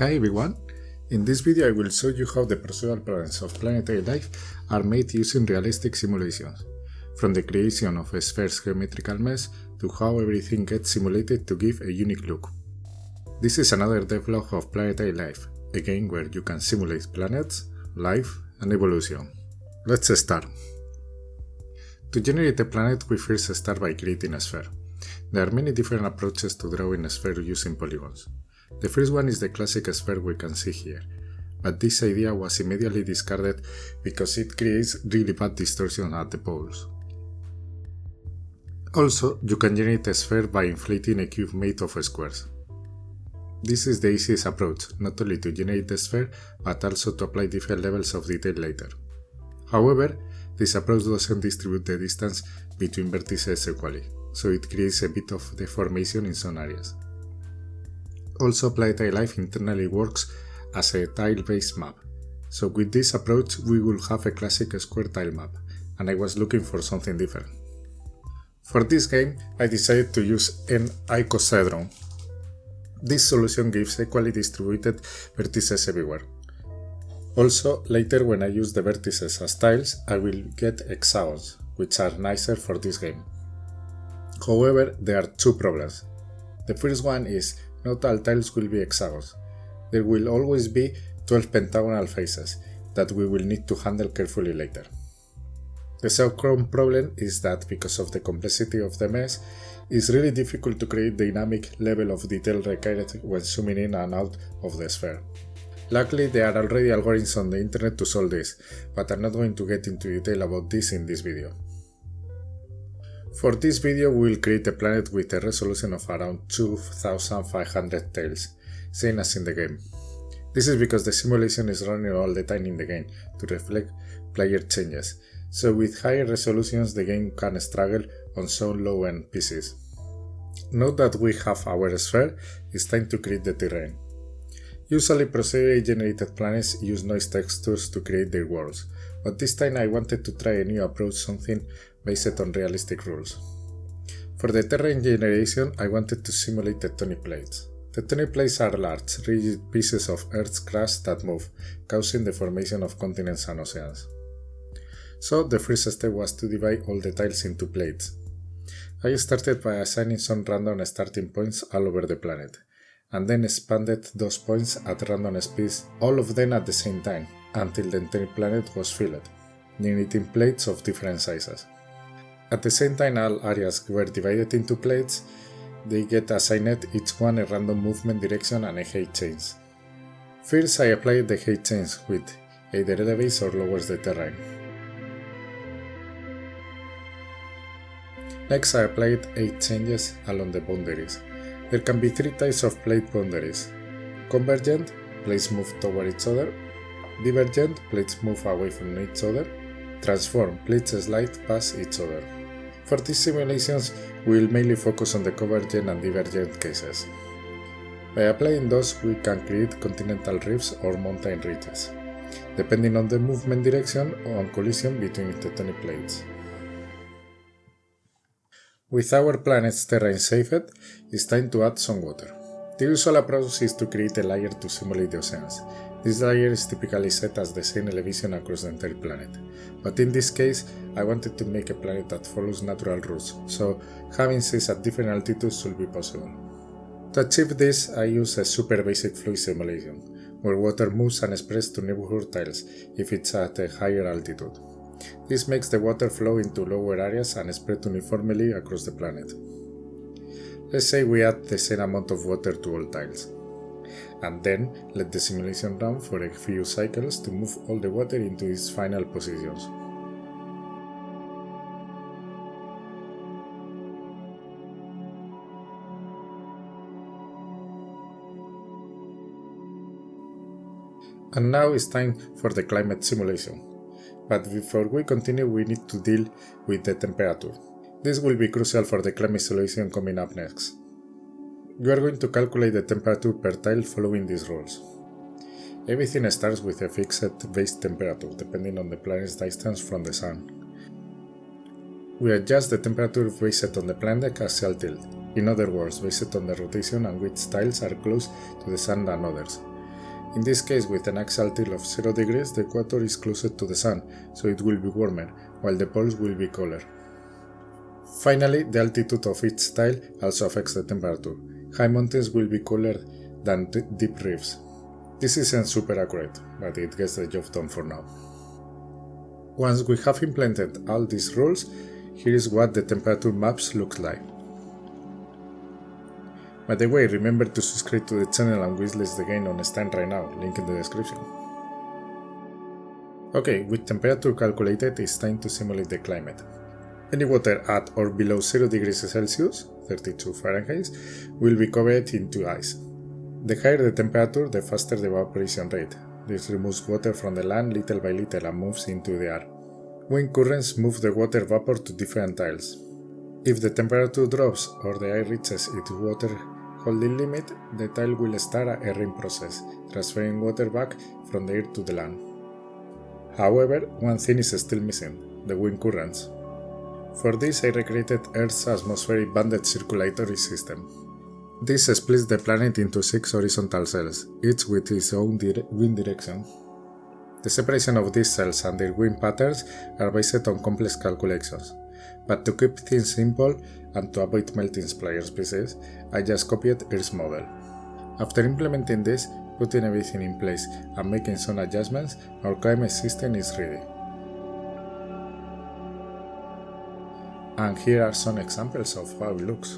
Hi everyone, in this video I will show you how the procedural problems of Planetary Life are made using realistic simulations, from the creation of a sphere's geometrical mesh to how everything gets simulated to give a unique look. This is another devlog of Planetary Life, a game where you can simulate planets, life and evolution. Let's start. To generate a planet we first start by creating a sphere. There are many different approaches to drawing a sphere using polygons. The first one is the classic sphere we can see here, but this idea was immediately discarded because it creates really bad distortion at the poles. Also, you can generate a sphere by inflating a cube made of squares. This is the easiest approach, not only to generate the sphere, but also to apply different levels of detail later. However, this approach doesn't distribute the distance between vertices equally, so it creates a bit of deformation in some areas. Also, Planetary Life internally works as a tile-based map, so with this approach we will have a classic square tile map, and I was looking for something different. For this game, I decided to use an icosahedron. This solution gives equally distributed vertices everywhere. Also, later when I use the vertices as tiles, I will get hexagons, which are nicer for this game. However, there are two problems. The first one is not all tiles will be hexagons. There will always be 12 pentagonal faces that we will need to handle carefully later. The second problem is that because of the complexity of the mesh, it's really difficult to create the dynamic level of detail required when zooming in and out of the sphere. Luckily, there are already algorithms on the internet to solve this, but I'm not going to get into detail about this in this video. For this video we will create a planet with a resolution of around 2500 tiles, same as in the game. This is because the simulation is running all the time in the game to reflect player changes, so with higher resolutions the game can struggle on some low-end pieces. Now that we have our sphere, it's time to create the terrain. Usually procedurally generated planets use noise textures to create their worlds, but this time I wanted to try a new approach, something based on realistic rules. For the terrain generation, I wanted to simulate tectonic plates. Tectonic plates are large, rigid pieces of Earth's crust that move, causing the formation of continents and oceans. So the first step was to divide all the tiles into plates. I started by assigning some random starting points all over the planet, and then expanded those points at random speeds, all of them at the same time, until the entire planet was filled, generating plates of different sizes. At the same time all areas were divided into plates, they get assigned each one a random movement direction and a height change. First I applied the height change, which either elevates or lowers the terrain. Next I applied 8 changes along the boundaries. There can be 3 types of plate boundaries. Convergent, plates move toward each other. Divergent, plates move away from each other. Transform, plates slide past each other. For these simulations, we will mainly focus on the convergent and divergent cases. By applying those, we can create continental rifts or mountain ridges, depending on the movement direction or on collision between tectonic plates. With our planet's terrain saved, it's time to add some water. The usual approach is to create a layer to simulate the oceans. This layer is typically set as the same elevation across the entire planet, but in this case I wanted to make a planet that follows natural rules, so having seas at different altitudes should be possible. To achieve this, I use a super basic fluid simulation, where water moves and spreads to neighborhood tiles if it's at a higher altitude. This makes the water flow into lower areas and spread uniformly across the planet. Let's say we add the same amount of water to all tiles, and then let the simulation run for a few cycles to move all the water into its final positions. And now it's time for the climate simulation. But before we continue, we need to deal with the temperature. This will be crucial for the climate simulation coming up next. You are going to calculate the temperature per tile following these rules. Everything starts with a fixed base temperature, depending on the planet's distance from the Sun. We adjust the temperature based on the planet's axial tilt, in other words, based on the rotation and which tiles are close to the Sun than others. In this case, with an axial tilt of 0 degrees, the equator is closer to the sun, so it will be warmer, while the poles will be colder. Finally, the altitude of each tile also affects the temperature. High mountains will be cooler than deep reefs. This isn't super accurate, but it gets the job done for now. Once we have implemented all these rules, here is what the temperature maps look like. By the way, remember to subscribe to the channel and wishlist the game on Steam right now, link in the description. Okay, with temperature calculated, it's time to simulate the climate. Any water at or below 0 degrees Celsius, 32 Fahrenheit, will be covered into ice. The higher the temperature, the faster the evaporation rate. This removes water from the land little by little and moves into the air. Wind currents move the water vapor to different tiles. If the temperature drops or the air reaches its water holding limit, the tile will start a airing process, transferring water back from the air to the land. However, one thing is still missing: the wind currents. For this, I recreated Earth's atmospheric banded circulatory system. This splits the planet into 6 horizontal cells, each with its own wind direction. The separation of these cells and their wind patterns are based on complex calculations, but to keep things simple and to avoid melting splitter species, I just copied Earth's model. After implementing this, putting everything in place and making some adjustments, our climate system is ready. And here are some examples of how it looks.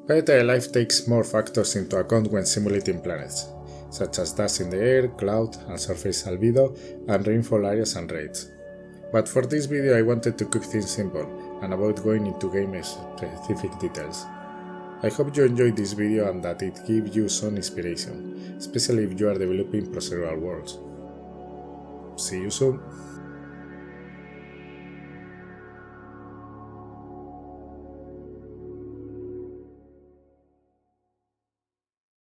Planetary life takes more factors into account when simulating planets, such as dust in the air, cloud and surface albedo, and rainfall areas and rates. But for this video I wanted to keep things simple and avoid going into game-specific details. I hope you enjoyed this video and that it gives you some inspiration, especially if you are developing procedural worlds. See you soon!